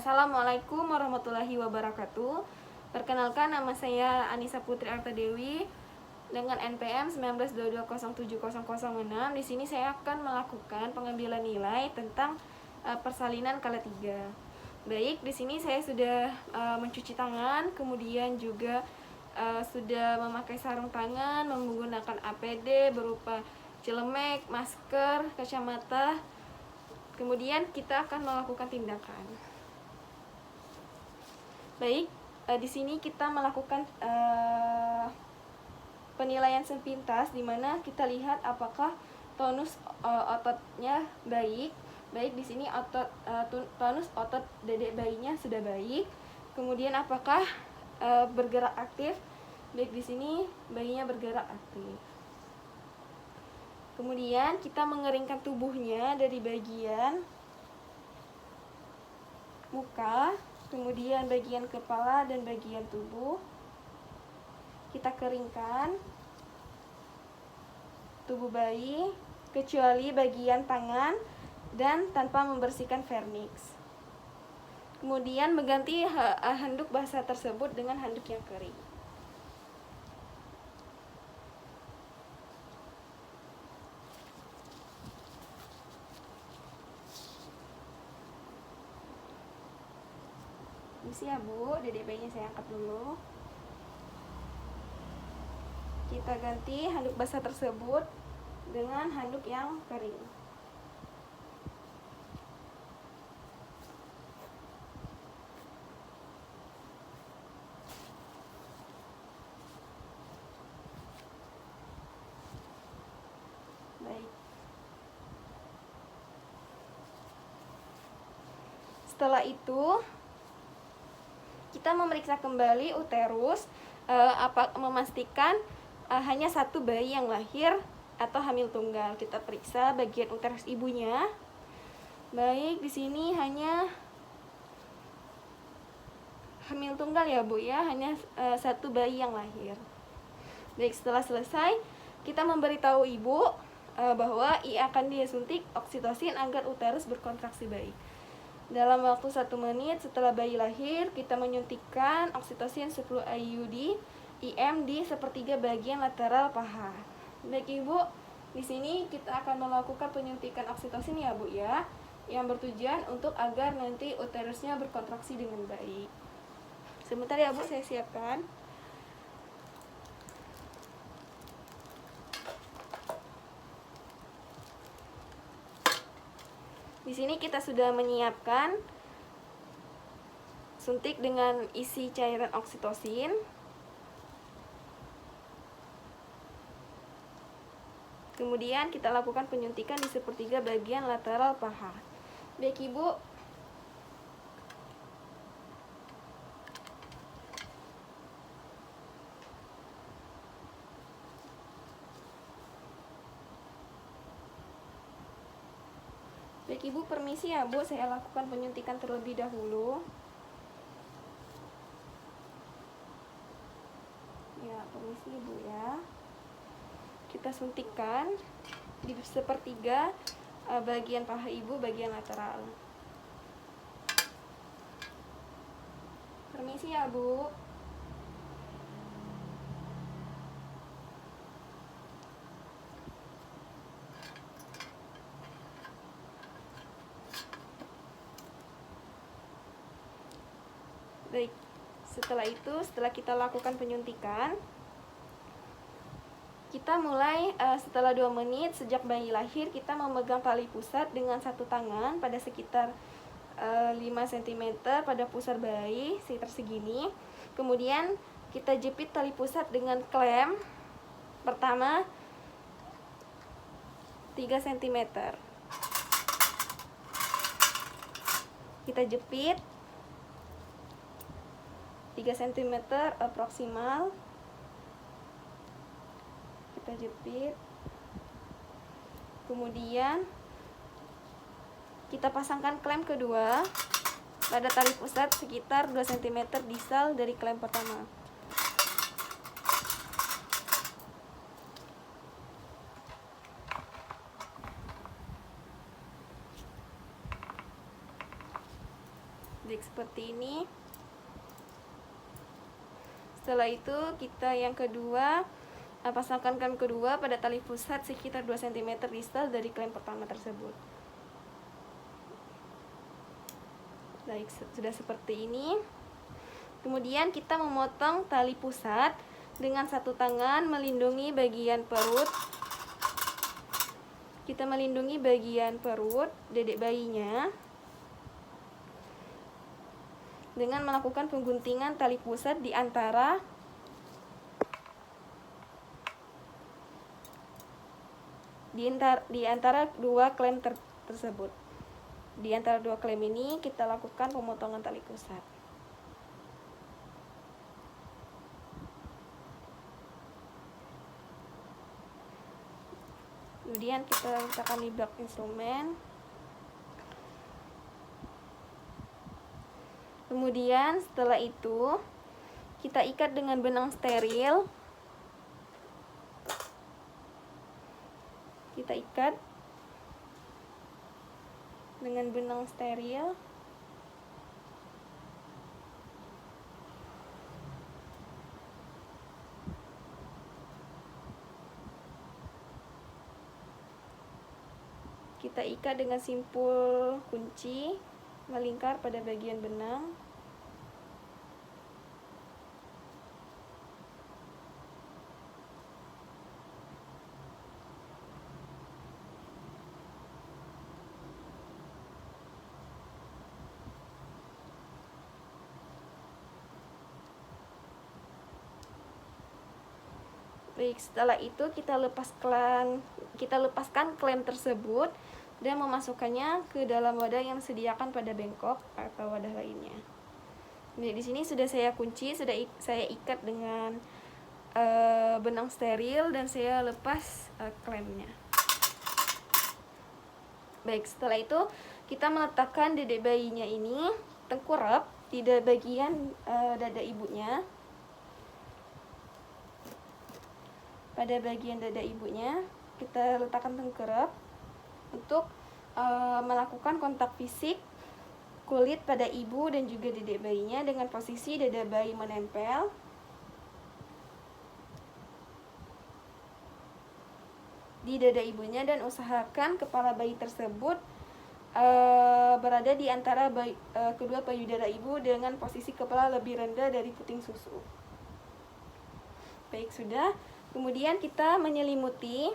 Assalamualaikum warahmatullahi wabarakatuh. Perkenalkan, nama saya Anissa Putri Artadewi dengan NPM 1922070006. Di sini saya akan melakukan pengambilan nilai tentang persalinan kala 3. Baik, di sini saya sudah mencuci tangan, kemudian juga sudah memakai sarung tangan, menggunakan APD berupa celemek, masker, kacamata. Kemudian kita akan melakukan tindakan. Baik, di sini kita melakukan penilaian sepintas, di mana kita lihat apakah tonus ototnya baik. Baik, di sini tonus otot dedek bayinya sudah baik. Kemudian apakah bergerak aktif? Baik, di sini bayinya bergerak aktif. Kemudian kita mengeringkan tubuhnya dari bagian muka, kemudian bagian kepala dan bagian tubuh. Kita keringkan tubuh bayi kecuali bagian tangan dan tanpa membersihkan vernix. Kemudian mengganti handuk basah tersebut dengan handuk yang kering. Misi ya Bu, dedek bayinya saya angkat dulu. Kita ganti handuk basah tersebut dengan handuk yang kering. Baik. Setelah itu kita memeriksa kembali uterus, memastikan hanya satu bayi yang lahir atau hamil tunggal. Kita periksa bagian uterus ibunya. Baik, di sini hanya hamil tunggal ya Bu ya, hanya satu bayi yang lahir. Baik, setelah selesai kita memberitahu ibu bahwa ia akan disuntik oksitosin agar uterus berkontraksi baik. Dalam waktu 1 menit setelah bayi lahir, kita menyuntikkan oksitosin 10 IUD IM di sepertiga bagian lateral paha. Baik Ibu, di sini kita akan melakukan penyuntikan oksitosin ya Bu ya, yang bertujuan untuk agar nanti uterusnya berkontraksi dengan baik. Sebentar ya Bu, saya siapkan. Di sini kita sudah menyiapkan suntik dengan isi cairan oksitosin. Kemudian kita lakukan penyuntikan di sepertiga bagian lateral paha. Baik Ibu, Baik Ibu, permisi ya Bu, saya lakukan penyuntikan terlebih dahulu. Ya, permisi Ibu ya. Kita suntikkan di sepertiga bagian paha Ibu, bagian lateral. Permisi ya Bu. Baik, setelah kita lakukan penyuntikan, kita mulai setelah 2 menit sejak bayi lahir, kita memegang tali pusat dengan satu tangan pada sekitar 5 cm pada pusar bayi, sekitar segini. Kemudian kita jepit tali pusat dengan klem. Pertama 3 cm. Kita jepit 3 cm proksimal. Kita jepit. Kemudian kita pasangkan klem kedua pada tali pusat sekitar 2 cm distal dari klem pertama. seperti ini. Setelah itu kita yang kedua, pasangkan klem kedua pada tali pusat sekitar 2 cm distal dari klem pertama tersebut. Baik, sudah seperti ini. Kemudian kita memotong tali pusat dengan satu tangan melindungi bagian perut. Kita melindungi bagian perut dedek bayinya dengan melakukan pengguntingan tali pusat di antara dua klem tersebut. Di antara dua klem ini kita lakukan pemotongan tali pusat. Kemudian kita letakkan di blok instrumen. Kemudian setelah itu kita ikat dengan benang steril. Kita ikat dengan benang steril. Kita ikat dengan simpul kunci melingkar pada bagian benang. Baik, setelah itu kita lepaskan klem tersebut dan memasukkannya ke dalam wadah yang disediakan pada bengkok atau wadah lainnya. Baik, di sini sudah saya kunci, sudah saya ikat dengan benang steril dan saya lepas klemnya. Baik, setelah itu kita meletakkan dedek bayinya ini tengkurap di bagian dada ibunya. Pada bagian dada ibunya kita letakkan tengkurap untuk melakukan kontak fisik kulit pada ibu dan juga dedek bayinya dengan posisi dada bayi menempel. Di dada ibunya dan usahakan kepala bayi tersebut berada di antara kedua payudara ibu dengan posisi kepala lebih rendah dari puting susu. Baik, sudah. Kemudian kita menyelimuti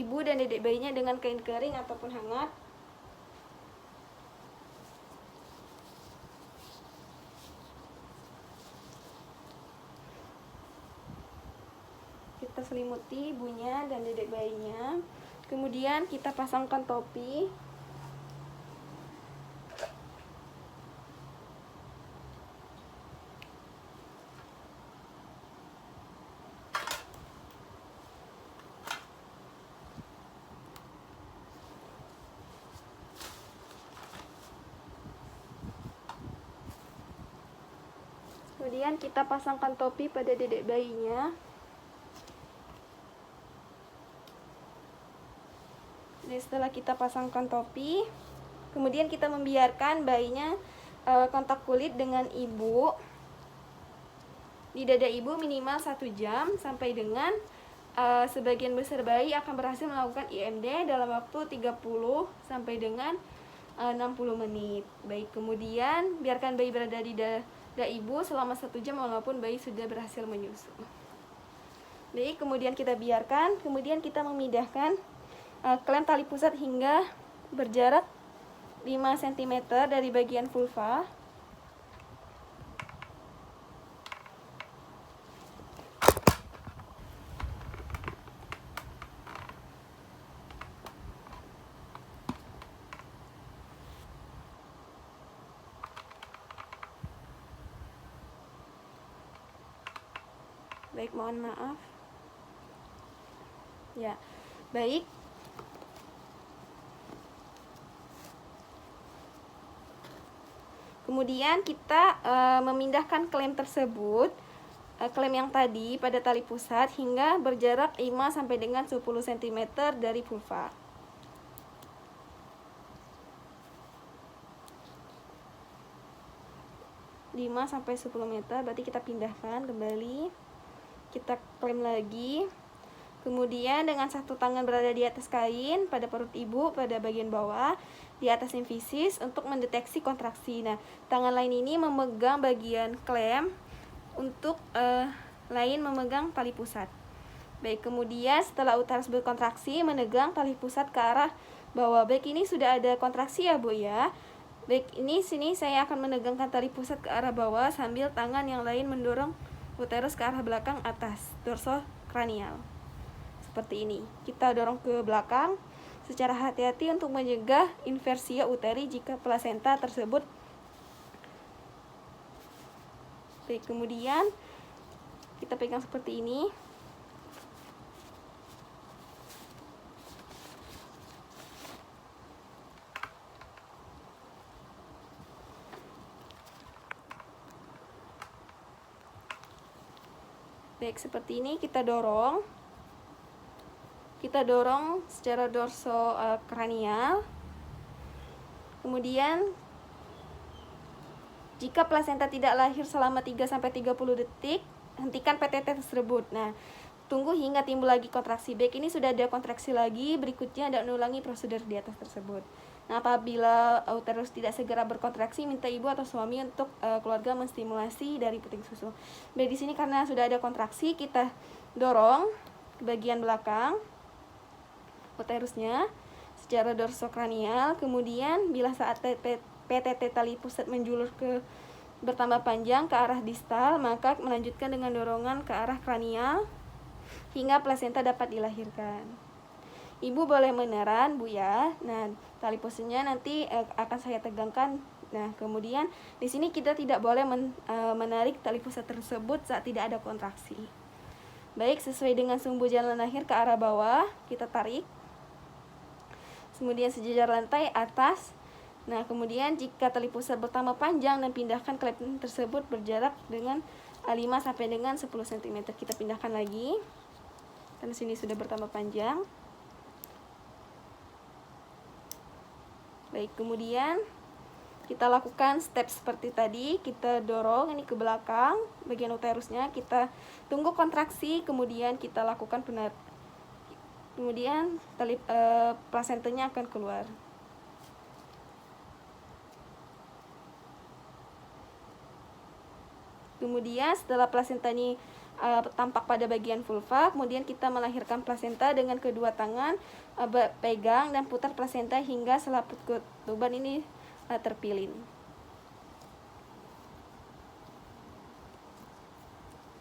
ibu dan dedek bayinya dengan kain kering ataupun hangat. Kita selimuti ibunya dan dedek bayinya. Kemudian kita pasangkan topi. Kemudian kita pasangkan topi pada dedek bayinya. Jadi setelah kita pasangkan topi, kemudian kita membiarkan bayinya kontak kulit dengan ibu di dada ibu minimal 1 jam sampai dengan sebagian besar bayi akan berhasil melakukan IMD dalam waktu 30 sampai dengan 60 menit. Baik, kemudian biarkan bayi berada di dada ibu selama 1 jam walaupun bayi sudah berhasil menyusu. Baik, kemudian kita biarkan, kemudian kita memindahkan klem tali pusat hingga berjarak 5 cm dari bagian vulva. Baik, mohon maaf. Ya, baik. Kemudian kita memindahkan klem tersebut, klem yang tadi pada tali pusat hingga berjarak 5 sampai dengan 10 cm dari vulva. 5-10 meter, berarti kita pindahkan kembali, kita klem lagi. Kemudian dengan satu tangan berada di atas kain pada perut ibu pada bagian bawah, di atas simfisis untuk mendeteksi kontraksi. Nah, tangan lain ini memegang bagian klem, untuk lain memegang tali pusat. Baik, kemudian setelah uterus berkontraksi, menegang tali pusat ke arah bawah. Baik, ini sudah ada kontraksi ya Bu ya. Baik, ini sini saya akan menegangkan tali pusat ke arah bawah sambil tangan yang lain mendorong uterus ke arah belakang atas, dorsokranial. Seperti ini. Kita dorong ke belakang secara hati-hati untuk mencegah inversia uteri jika plasenta tersebut. Baik, kemudian kita pegang seperti ini. Baik, seperti ini kita dorong secara dorsokranial. Kemudian jika plasenta tidak lahir selama 3-30 detik, hentikan PTT tersebut. Nah, tunggu hingga timbul lagi kontraksi. Baik, ini sudah ada kontraksi lagi, berikutnya dan ulangi prosedur di atas tersebut. Nah, apabila uterus tidak segera berkontraksi, minta ibu atau suami untuk keluarga menstimulasi dari puting susu. Baik, di sini karena sudah ada kontraksi, kita dorong ke bagian belakang uterusnya secara dorsokranial. Kemudian bila saat PTT tali pusat menjulur bertambah panjang ke arah distal, maka melanjutkan dengan dorongan ke arah kranial hingga plasenta dapat dilahirkan. Ibu boleh meneran Bu ya. Nah, tali pusatnya nanti akan saya tegangkan. Nah, kemudian di sini kita tidak boleh menarik tali pusat tersebut saat tidak ada kontraksi. Baik, sesuai dengan sumbu jalan lahir ke arah bawah, kita tarik. Kemudian sejajar lantai atas. Nah, kemudian jika tali pusat bertambah panjang dan pindahkan klep tersebut berjarak dengan 5 sampai dengan 10 cm. Kita pindahkan lagi. Karena sini sudah bertambah panjang. Baik, kemudian kita lakukan step seperti tadi. Kita dorong ini ke belakang bagian uterusnya, kita tunggu kontraksi, kemudian kita lakukan kemudian tali plasentanya akan keluar. Kemudian setelah plasenta ini tampak pada bagian vulva, kemudian kita melahirkan plasenta dengan kedua tangan, pegang dan putar plasenta hingga selaput ketuban ini terpilin.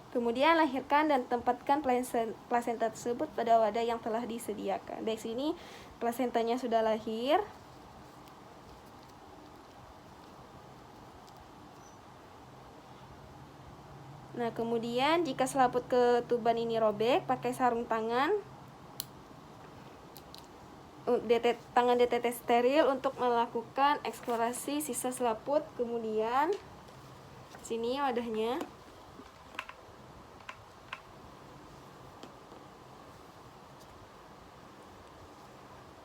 Kemudian lahirkan dan tempatkan plasenta tersebut pada wadah yang telah disediakan. Baik, sini plasentanya sudah lahir. Nah, kemudian jika selaput ketuban ini robek, pakai sarung tangan tangan DTT steril untuk melakukan eksplorasi sisa selaput. Kemudian sini wadahnya.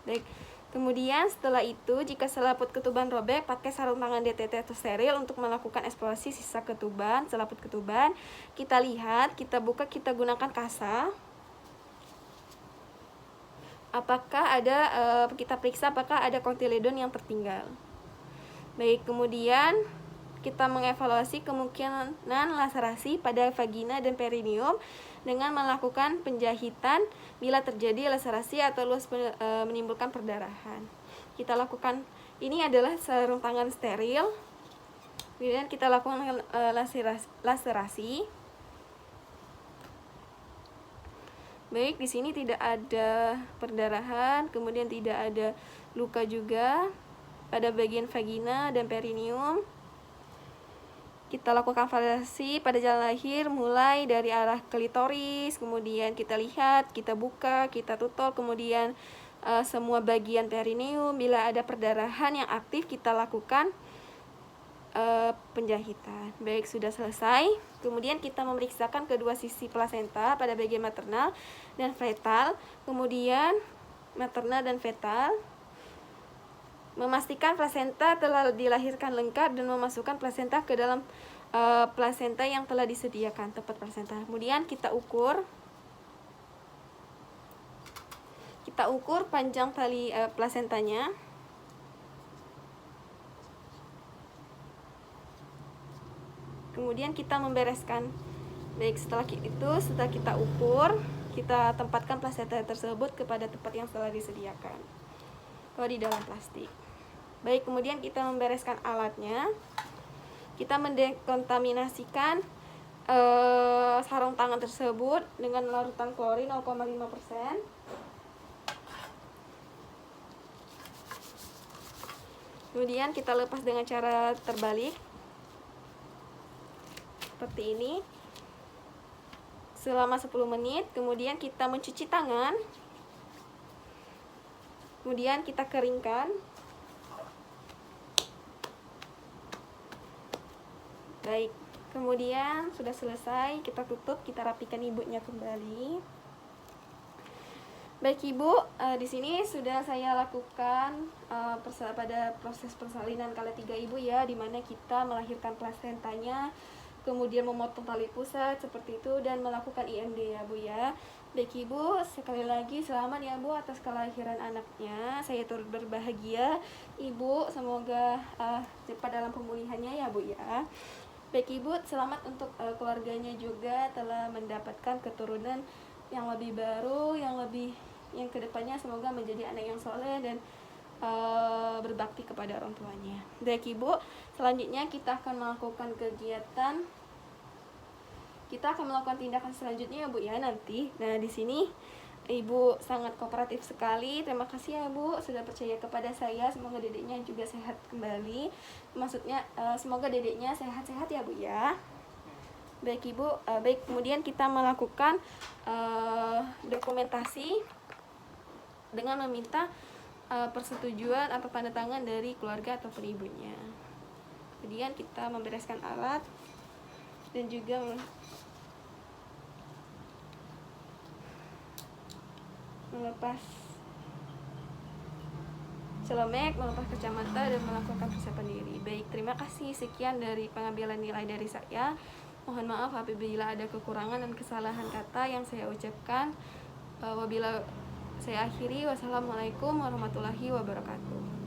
Baik, kemudian setelah itu jika selaput ketuban robek, pakai sarung tangan DTT atau steril untuk melakukan eksplorasi sisa ketuban, selaput ketuban. Kita lihat, kita buka, kita gunakan kasa. Apakah ada kita periksa apakah ada kotiledon yang tertinggal. Baik, kemudian kita mengevaluasi kemungkinan laserasi pada vagina dan perineum dengan melakukan penjahitan bila terjadi laserasi atau luas menimbulkan perdarahan. Kita lakukan, ini adalah sarung tangan steril. Kemudian kita lakukan laserasi. Baik, di sini tidak ada perdarahan, kemudian tidak ada luka juga pada bagian vagina dan perineum. Kita lakukan validasi pada jalan lahir mulai dari arah klitoris, kemudian kita lihat, kita buka, kita tutup, kemudian semua bagian perineum. Bila ada perdarahan yang aktif, kita lakukan penjahitan. Baik, sudah selesai. Kemudian kita memeriksakan kedua sisi plasenta pada bagian maternal dan fetal. Kemudian maternal dan fetal. Memastikan plasenta telah dilahirkan lengkap dan memasukkan plasenta ke dalam plasenta yang telah disediakan, tempat plasenta. Kemudian kita ukur panjang tali plasentanya. Kemudian kita membereskan. Baik, setelah kita ukur, kita tempatkan plasenta tersebut kepada tempat yang telah disediakan, atau di dalam plastik. Baik, kemudian kita membereskan alatnya. Kita mendekontaminasikan sarung tangan tersebut dengan larutan klorin 0,5%. Kemudian kita lepas dengan cara terbalik seperti ini selama 10 menit. Kemudian kita mencuci tangan, kemudian kita keringkan. Baik, kemudian sudah selesai, kita tutup, kita rapikan ibunya kembali. Baik Ibu, di sini sudah saya lakukan pada proses persalinan kala 3 Ibu ya, dimana kita melahirkan plasentanya, kemudian memotong tali pusat seperti itu, dan melakukan IMD ya Bu ya. Baik Ibu, sekali lagi selamat ya Bu atas kelahiran anaknya. Saya turut berbahagia Ibu, semoga cepat dalam pemulihannya ya Bu ya. Baik Ibu, selamat untuk keluarganya juga telah mendapatkan keturunan yang lebih baru, yang kedepannya semoga menjadi anak yang soleh dan berbakti kepada orang tuanya. Baik Ibu, selanjutnya kita akan melakukan tindakan selanjutnya ya Bu ya nanti. Nah, di sini Ibu sangat kooperatif sekali. Terima kasih ya Bu sudah percaya kepada saya. Semoga dedeknya juga sehat kembali. Maksudnya semoga dedeknya sehat-sehat ya Bu ya. Baik Ibu, baik, kemudian kita melakukan dokumentasi dengan meminta persetujuan atau tanda tangan dari keluarga atau ibunya. Kemudian kita membereskan alat dan juga melepas celemek, melepas kacamata, dan melakukan persiapan diri. Baik, terima kasih. Sekian dari pengambilan nilai dari saya. Mohon maaf apabila ada kekurangan dan kesalahan kata yang saya ucapkan. Wabila saya akhiri, wassalamualaikum warahmatullahi wabarakatuh.